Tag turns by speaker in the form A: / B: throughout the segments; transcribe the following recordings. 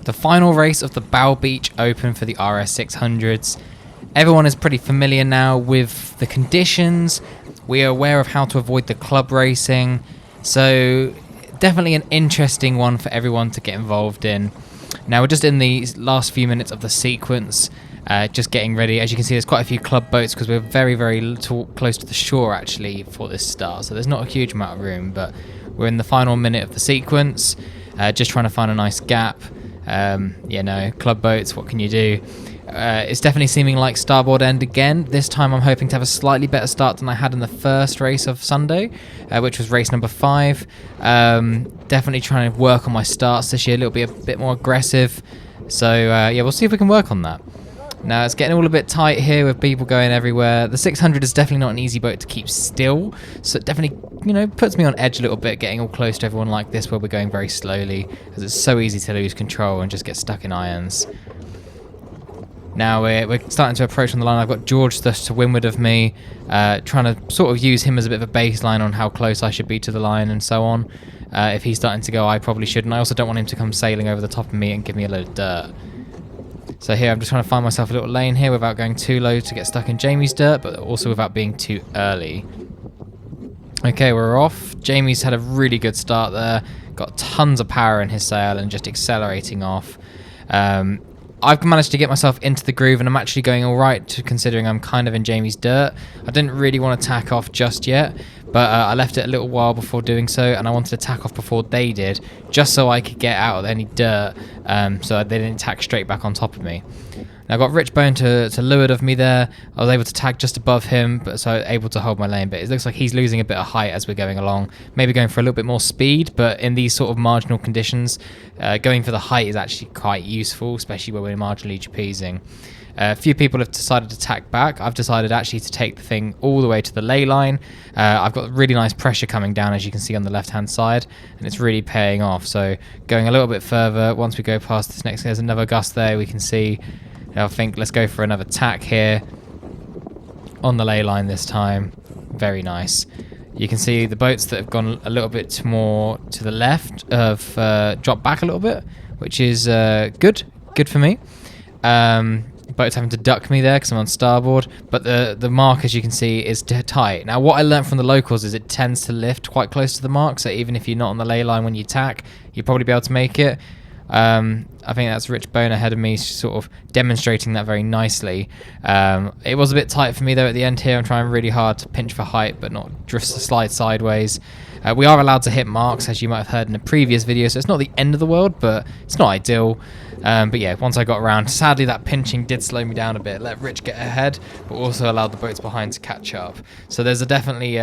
A: The final race of the Bough Beech Open for the RS600s. Everyone is pretty familiar now with the conditions. We are aware of how to avoid the club racing. So definitely an interesting one for everyone to get involved in. Now we're just in the last few minutes of the sequence, just getting ready. As you can see, there's quite a few club boats because we're very, very close to the shore actually for this start. So there's not a huge amount of room, but we're in the final minute of the sequence, just trying to find a nice gap. Club boats, what can you do? It's definitely seeming like starboard end again. This time I'm hoping to have a slightly better start than I had in the first race of Sunday, which was race number 5. Definitely trying to work on my starts this year, a bit more aggressive. So we'll see if we can work on that. Now it's getting all a bit tight here with people going everywhere. The 600 is definitely not an easy boat to keep still, so it definitely, puts me on edge a little bit, getting all close to everyone like this where we're going very slowly, because it's so easy to lose control and just get stuck in irons. Now we're starting to approach on the line. I've got George just to windward of me, trying to sort of use him as a bit of a baseline on how close I should be to the line and so on. If he's starting to go, I probably shouldn't. I also don't want him to come sailing over the top of me and give me a load of dirt. So here I'm just trying to find myself a little lane here without going too low to get stuck in Jamie's dirt, but also without being too early. Okay, we're off. Jamie's had a really good start there. Got tons of power in his sail and just accelerating off. I've managed to get myself into the groove and I'm actually going all right, considering I'm kind of in Jamie's dirt. I didn't really want to tack off just yet, but I left it a little while before doing so, and I wanted to tack off before they did, just so I could get out of any dirt, so they didn't tack straight back on top of me. Now I got Rich Bone to leeward of me there. I was able to tag just above him, but so able to hold my lane. But it looks like he's losing a bit of height as we're going along. Maybe going for a little bit more speed, but in these sort of marginal conditions, going for the height is actually quite useful, especially when we're marginally GPsing. A few people have decided to tack back. I've decided actually to take the thing all the way to the ley line. I've got really nice pressure coming down, as you can see on the left-hand side, and it's really paying off. So going a little bit further, once we go past this next, there's another gust there, we can see. I think let's go for another tack here on the ley line this time. Very nice. You can see the boats that have gone a little bit more to the left have dropped back a little bit, which is good for me. Boats having to duck me there because I'm on starboard, but the mark, as you can see, is tight. Now what I learned from the locals is it tends to lift quite close to the mark, so even if you're not on the ley line when you tack, you'll probably be able to make it. I think that's Rich Bone ahead of me, sort of demonstrating that very nicely. It was a bit tight for me though at the end here. I'm trying really hard to pinch for height but not just slide sideways. We are allowed to hit marks, as you might have heard in a previous video, so it's not the end of the world, but it's not ideal. But yeah, once I got around, sadly that pinching did slow me down a bit, let Rich get ahead, but also allowed the boats behind to catch up. So there's a definitely...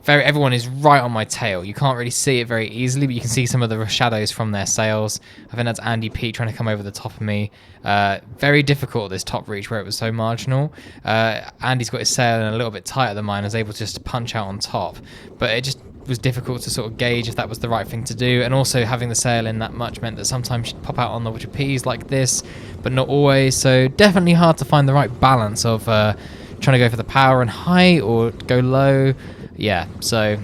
A: everyone is right on my tail. You can't really see it very easily, but you can see some of the shadows from their sails. I think that's Andy Pete trying to come over the top of me. Very difficult, this top reach where it was so marginal. Andy's got his sail in a little bit tighter than mine. I was able to just punch out on top, but it just was difficult to sort of gauge if that was the right thing to do. And also having the sail in that much meant that sometimes she'd pop out on the trapeze like this, but not always. So definitely hard to find the right balance of trying to go for the power and height or go low. Yeah, so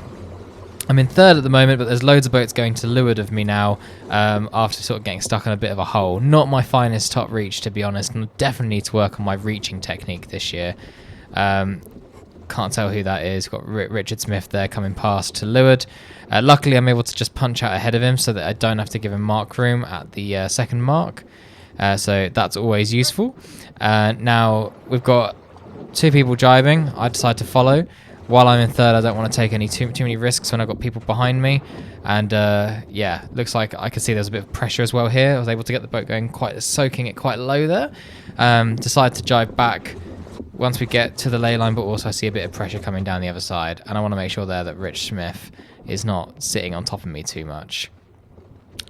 A: I'm in third at the moment, but there's loads of boats going to leeward of me now, after sort of getting stuck in a bit of a hole. Not my finest top reach, to be honest, and I definitely need to work on my reaching technique this year. Can't tell who that is. Got Richard Smith there coming past to leeward. Luckily, I'm able to just punch out ahead of him so that I don't have to give him mark room at the second mark. So that's always useful. Now, we've got 2 people jibing. I decide to follow. While I'm in third, I don't want to take too many risks when I've got people behind me. And yeah, looks like I could see there's a bit of pressure as well here. I was able to get the boat going, soaking it quite low there. Decided to jibe back once we get to the ley line, but also I see a bit of pressure coming down the other side. And I want to make sure there that Rich Smith is not sitting on top of me too much.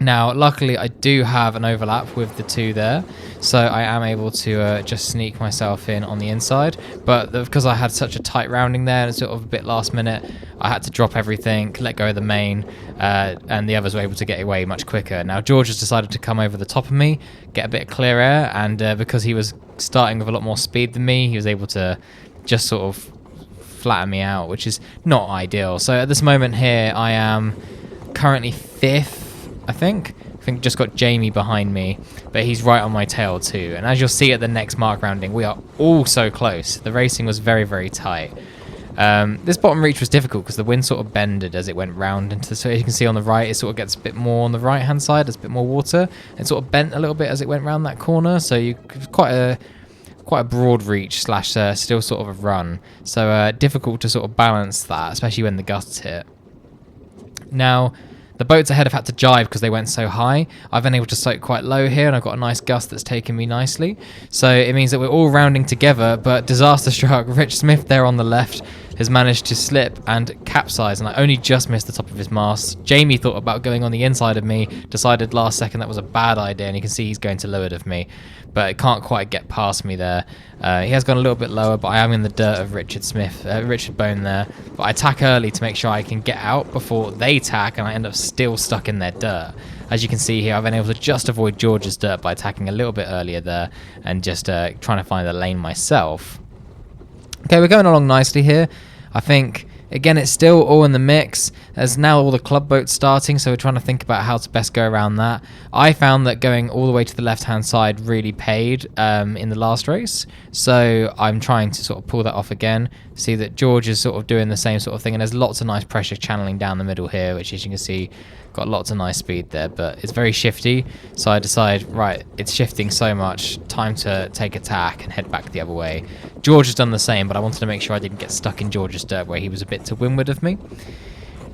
A: Now, luckily, I do have an overlap with the 2 there, so I am able to just sneak myself in on the inside. But because I had such a tight rounding there and sort of a bit last minute, I had to drop everything, let go of the main, and the others were able to get away much quicker. Now, George has decided to come over the top of me, get a bit of clear air, and because he was starting with a lot more speed than me, he was able to just sort of flatten me out, which is not ideal. So at this moment here, I am currently 5th, I think, I think just got Jamie behind me, but he's right on my tail too. And as you'll see at the next mark rounding, we are all so close. The racing was very, very tight. This bottom reach was difficult because the wind sort of bended as it went round into the, so you can see on the right, it sort of gets a bit more on the right hand side, there's a bit more water. It sort of bent a little bit as it went round that corner, so you quite a broad reach slash still sort of a run. So difficult to sort of balance that, especially when the gusts hit. Now, the boats ahead have had to jibe because they went so high. I've been able to soak quite low here, and I've got a nice gust that's taken me nicely. So it means that we're all rounding together, but disaster struck. Rich Smith there on the left has managed to slip and capsize, and I only just missed the top of his mast. Jamie thought about going on the inside of me, decided last second that was a bad idea, and you can see he's going to leeward of me, but it can't quite get past me there. He has gone a little bit lower, but I am in the dirt of Richard Bone there. But I tack early to make sure I can get out before they tack, and I end up still stuck in their dirt. As you can see here, I've been able to just avoid George's dirt by attacking a little bit earlier there and just trying to find the lane myself. Okay, we're going along nicely here. I think, again, it's still all in the mix. There's now all the club boats starting, so we're trying to think about how to best go around that. I found that going all the way to the left-hand side really paid in the last race, so I'm trying to sort of pull that off again. See that George is sort of doing the same sort of thing, and there's lots of nice pressure channeling down the middle here, which, as you can see, got lots of nice speed there, but it's very shifty, so I decide, right, it's shifting so much, time to take a tack and head back the other way. George has done the same, but I wanted to make sure I didn't get stuck in George's dirt where he was a bit to windward of me.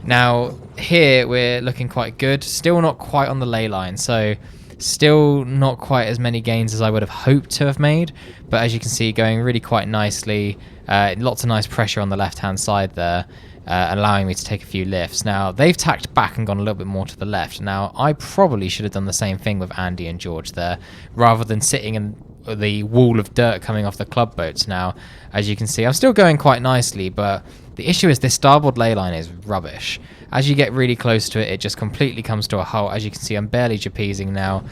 A: Now, here we're looking quite good, still not quite on the ley line, so still not quite as many gains as I would have hoped to have made, but as you can see, going really quite nicely, lots of nice pressure on the left-hand side there. Allowing me to take a few lifts. Now, they've tacked back and gone a little bit more to the left. Now, I probably should have done the same thing with Andy and George there, rather than sitting in the wall of dirt coming off the club boats. Now, as you can see, I'm still going quite nicely, but the issue is this starboard ley line is rubbish. As you get really close to it, it just completely comes to a halt. As you can see, I'm barely trapezing now.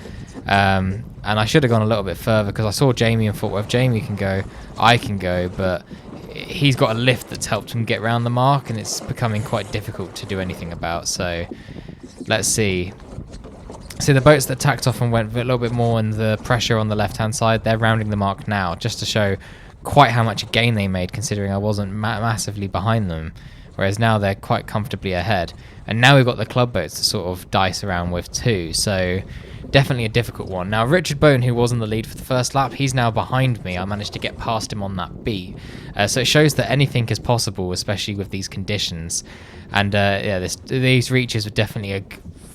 A: And I should have gone a little bit further because I saw Jamie and thought, well, if Jamie can go, I can go, but he's got a lift that's helped him get around the mark, and it's becoming quite difficult to do anything about. So let's see. See, the boats that tacked off and went a little bit more in the pressure on the left-hand side, they're rounding the mark now, just to show quite how much gain they made, considering I wasn't massively behind them. Whereas now they're quite comfortably ahead. And now we've got the club boats to sort of dice around with too, so definitely a difficult one. Now, Richard Bone, who was in the lead for the first lap, he's now behind me. I managed to get past him on that beat. So it shows that anything is possible, especially with these conditions. And yeah, these reaches were definitely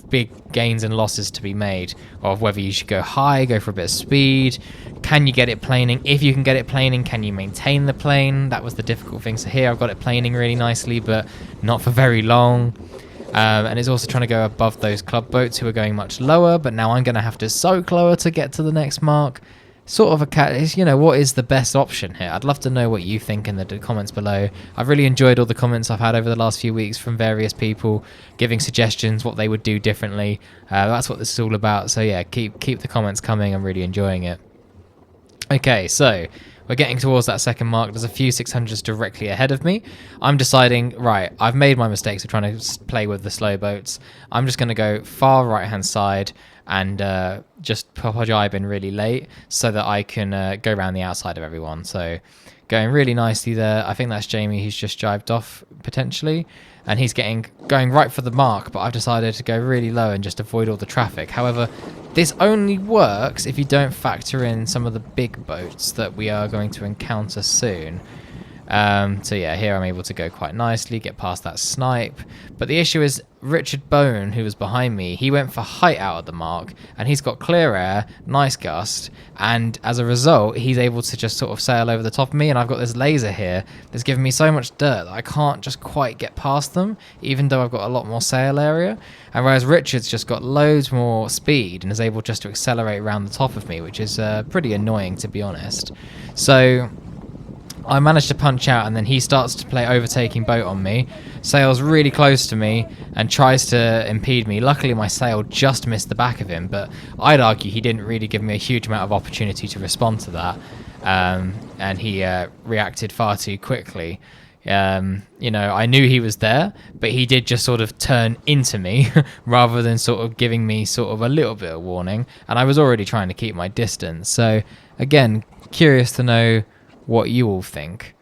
A: big gains and losses to be made of whether you should go high, go for a bit of speed. Can you get it planing? If you can get it planing, can you maintain the plane? That was the difficult thing. So here I've got it planing really nicely, but not for very long. And it's also trying to go above those club boats who are going much lower, but now I'm going to have to soak lower to get to the next mark. Sort of a cat, you know, what is the best option here? I'd love to know what you think in the comments below. I've really enjoyed all the comments I've had over the last few weeks from various people giving suggestions what they would do differently. That's what this is all about. So yeah, keep the comments coming. I'm really enjoying it. Okay, so we're getting towards that second mark. There's a few 600s directly ahead of me. I'm deciding, right, I've made my mistakes of trying to play with the slow boats. I'm just going to go far right-hand side and just pop a jibe in really late so that I can go around the outside of everyone. So going really nicely there. I think that's Jamie who's just jibed off, potentially. And he's going right for the mark, but I've decided to go really low and just avoid all the traffic. However, this only works if you don't factor in some of the big boats that we are going to encounter soon. So yeah, here I'm able to go quite nicely, get past that snipe. But the issue is Richard Bone, who was behind me, he went for height out of the mark, and he's got clear air, nice gust, and as a result, he's able to just sort of sail over the top of me, and I've got this laser here that's giving me so much dirt that I can't just quite get past them, even though I've got a lot more sail area. And whereas Richard's just got loads more speed and is able just to accelerate around the top of me, which is pretty annoying, to be honest. So I managed to punch out, and then he starts to play overtaking boat on me, sails really close to me and tries to impede me. Luckily my sail just missed the back of him, but I'd argue he didn't really give me a huge amount of opportunity to respond to that, and he reacted far too quickly. You know, I knew he was there, but he did just sort of turn into me rather than sort of giving me sort of a little bit of warning. And I was already trying to keep my distance. So again, curious to know what you all think.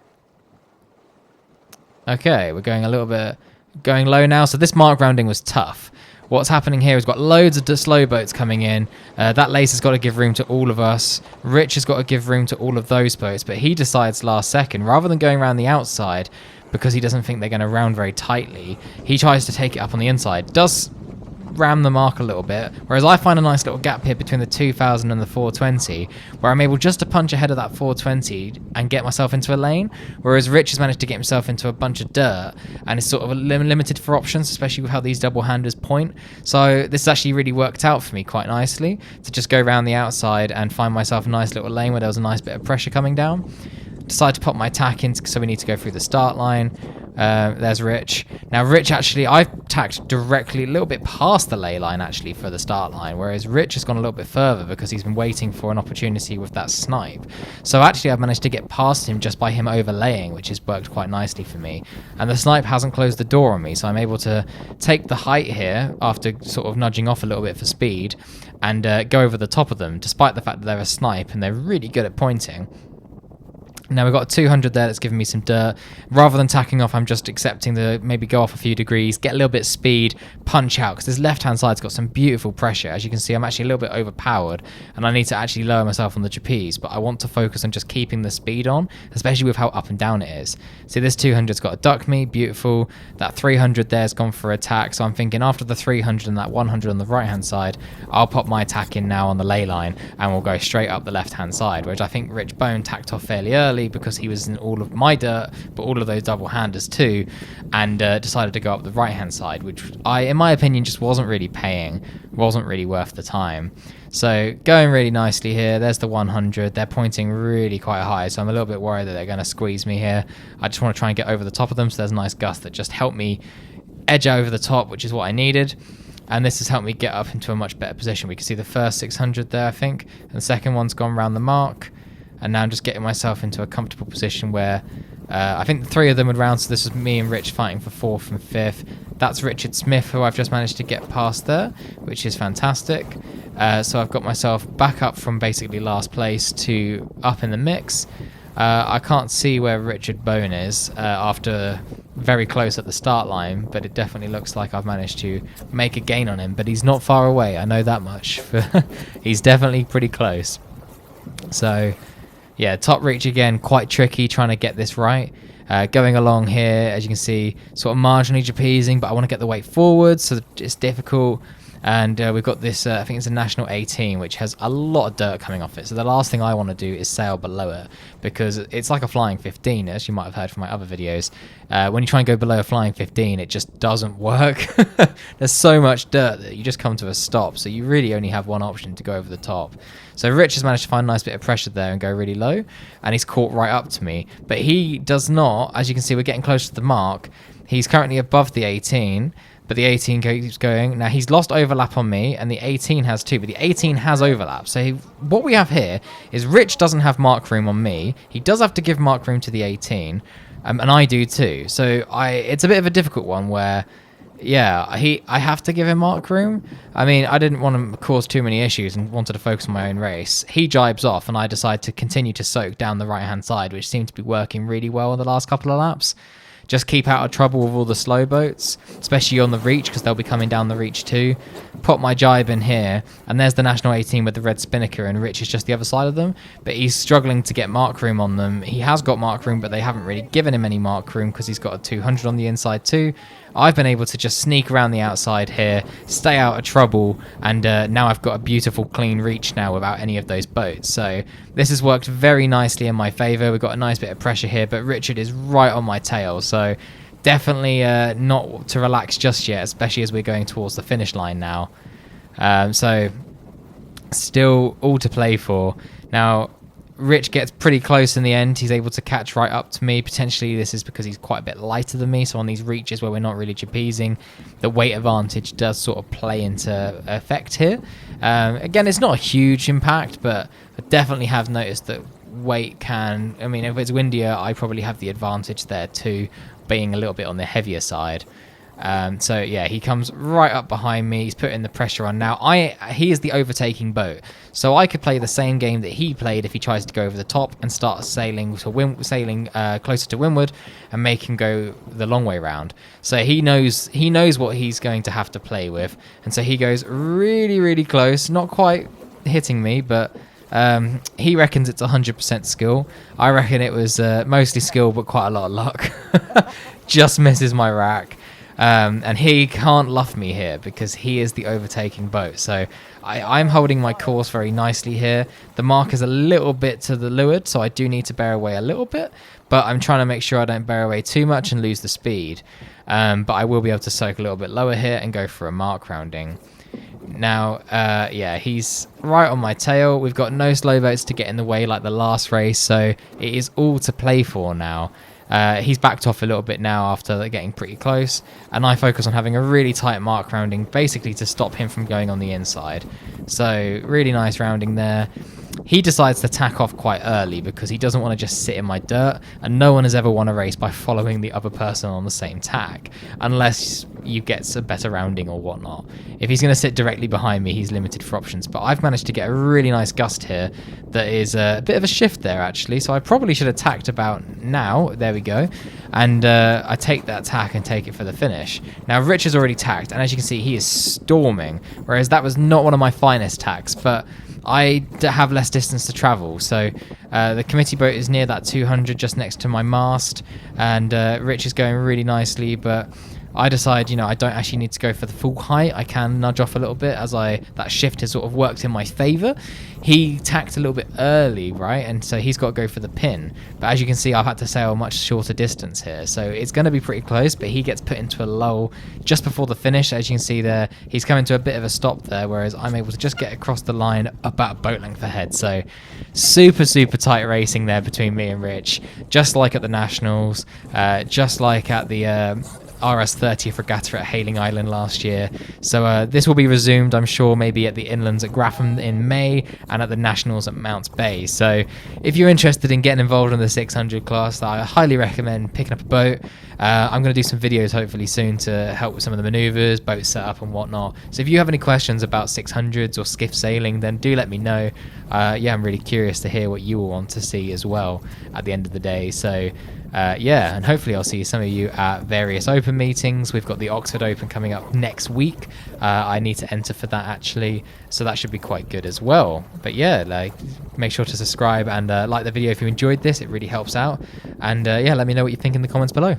A: Okay, we're going a little bit, going low now. So this mark rounding was tough. What's happening here is we've got loads of slow boats coming in. That lace has got to give room to all of us. Rich has got to give room to all of those boats, but he decides last second, rather than going around the outside, because he doesn't think they're going to round very tightly, he tries to take it up on the inside. Does ram the mark a little bit, whereas I find a nice little gap here between the 2000 and the 420 where I'm able just to punch ahead of that 420 and get myself into a lane, whereas Rich has managed to get himself into a bunch of dirt and is sort of limited for options, especially with how these double handers point. So this actually really worked out for me quite nicely to just go around the outside and find myself a nice little lane where there was a nice bit of pressure coming down. Decide to pop my tack in, so we need to go through the start line. There's Rich. Now Rich, actually, I've tacked directly a little bit past the ley line actually for the start line, whereas Rich has gone a little bit further because he's been waiting for an opportunity with that snipe. So actually I've managed to get past him just by him overlaying, which has worked quite nicely for me. And the snipe hasn't closed the door on me, so I'm able to take the height here after sort of nudging off a little bit for speed and go over the top of them, despite the fact that they're a snipe and they're really good at pointing. Now we've got a 200 there that's giving me some dirt. Rather than tacking off, I'm just accepting to maybe go off a few degrees, get a little bit of speed, punch out, because this left-hand side's got some beautiful pressure. As you can see, I'm actually a little bit overpowered, and I need to actually lower myself on the trapeze, but I want to focus on just keeping the speed on, especially with how up and down it is. See, this 200's got to duck me, beautiful. That 300 there's gone for attack, so I'm thinking after the 300 and that 100 on the right-hand side, I'll pop my attack in now on the ley line, and we'll go straight up the left-hand side, which I think Rich Bone tacked off fairly early, because he was in all of my dirt, but all of those double handers too, and decided to go up the right hand side, which in my opinion, just wasn't really paying, wasn't really worth the time. So going really nicely here. There's the 100. They're pointing really quite high, so I'm a little bit worried that they're going to squeeze me here. I just want to try and get over the top of them, so there's a nice gust that just helped me edge over the top, which is what I needed. And this has helped me get up into a much better position. We can see the first 600 there, I think, and the second one's gone around the mark. And now I'm just getting myself into a comfortable position where I think the three of them would round. So this is me and Rich fighting for fourth and fifth. That's Richard Smith, who I've just managed to get past there, which is fantastic. So I've got myself back up from basically last place to up in the mix. I can't see where Richard Bone is after very close at the start line, but it definitely looks like I've managed to make a gain on him. But he's not far away, I know that much. He's definitely pretty close. So yeah, top reach again, quite tricky trying to get this right. Going along here, as you can see, sort of marginally trapezing, but I want to get the weight forward, so it's difficult. And we've got this, I think it's a National 18, which has a lot of dirt coming off it. So the last thing I want to do is sail below it, because it's like a flying 15, as you might have heard from my other videos. When you try and go below a flying 15, it just doesn't work. There's so much dirt that you just come to a stop. So you really only have one option to go over the top. So Rich has managed to find a nice bit of pressure there and go really low. And he's caught right up to me. But he does not, as you can see, we're getting close to the mark. He's currently above the 18. But the 18 keeps going. Now, he's lost overlap on me, and the 18 has too, but the 18 has overlap. So what we have here is Rich doesn't have mark room on me. He does have to give mark room to the 18, and I do too. So it's a bit of a difficult one where, yeah, I have to give him mark room. I mean, I didn't want to cause too many issues and wanted to focus on my own race. He jibes off, and I decide to continue to soak down the right-hand side, which seemed to be working really well in the last couple of laps. Just keep out of trouble with all the slow boats, especially on the reach, because they'll be coming down the reach too. Put my jibe in here, and there's the National 18 with the red spinnaker, and Rich is just the other side of them. But he's struggling to get mark room on them. He has got mark room, but they haven't really given him any mark room because he's got a 200 on the inside too. I've been able to just sneak around the outside here, stay out of trouble, and now I've got a beautiful clean reach now without any of those boats. So this has worked very nicely in my favour. We've got a nice bit of pressure here, but Richard is right on my tail. So definitely not to relax just yet, especially as we're going towards the finish line now. So still all to play for. Now, Rich gets pretty close in the end. He's able to catch right up to me. Potentially this is because he's quite a bit lighter than me, so on these reaches where we're not really trapezing, the weight advantage does sort of play into effect here. Again, it's not a huge impact, but I definitely have noticed that weight can, I mean, if it's windier, I probably have the advantage there too, being a little bit on the heavier side. So yeah, he comes right up behind me. He's putting the pressure on now. He is the overtaking boat, so I could play the same game that he played if he tries to go over the top and start sailing closer to windward and make him go the long way round. So he knows what he's going to have to play with, and so he goes really, really close, not quite hitting me, but he reckons it's 100% skill. I reckon it was mostly skill, but quite a lot of luck. Just misses my rack. And he can't luff me here because he is the overtaking boat. So I'm holding my course very nicely here. The mark is a little bit to the leeward, so I do need to bear away a little bit. But I'm trying to make sure I don't bear away too much and lose the speed. But I will be able to soak a little bit lower here and go for a mark rounding. Now, yeah, he's right on my tail. We've got no slow boats to get in the way like the last race, so it is all to play for now. He's backed off a little bit now after getting pretty close, and I focus on having a really tight mark rounding, basically to stop him from going on the inside. So really nice rounding there. He decides to tack off quite early because he doesn't want to just sit in my dirt, and no one has ever won a race by following the other person on the same tack, unless you get a better rounding or whatnot. If he's going to sit directly behind me, he's limited for options, but I've managed to get a really nice gust here that is a bit of a shift there, actually, so I probably should have tacked about now. There we go. And I take that tack and take it for the finish. Now, Rich has already tacked, and as you can see, he is storming, whereas that was not one of my finest tacks, but I have less distance to travel, so the committee boat is near that 200 just next to my mast, and Rich is going really nicely, but I decide, I don't actually need to go for the full height. I can nudge off a little bit as that shift has sort of worked in my favour. He tacked a little bit early, right? And so he's got to go for the pin. But as you can see, I've had to sail a much shorter distance here. So it's going to be pretty close, but he gets put into a lull just before the finish. As you can see there, he's coming to a bit of a stop there, whereas I'm able to just get across the line about a boat length ahead. So super, super tight racing there between me and Rich. Just like at the Nationals, just like at the RS30 regatta at Hailing Island last year. So this will be resumed, I'm sure, maybe at the Inlands at Grapham in May and at the Nationals at Mounts Bay. So if you're interested in getting involved in the 600 class, I highly recommend picking up a boat. I'm going to do some videos hopefully soon to help with some of the maneuvers, boat setup and whatnot. So if you have any questions about 600s or skiff sailing, then do let me know. Yeah, I'm really curious to hear what you will want to see as well at the end of the day. So yeah, and hopefully I'll see some of you at various open meetings. We've got the Oxford Open coming up next week. I need to enter for that actually, so that should be quite good as well. But yeah, make sure to subscribe and like the video if you enjoyed this. It really helps out. And yeah, let me know what you think in the comments below.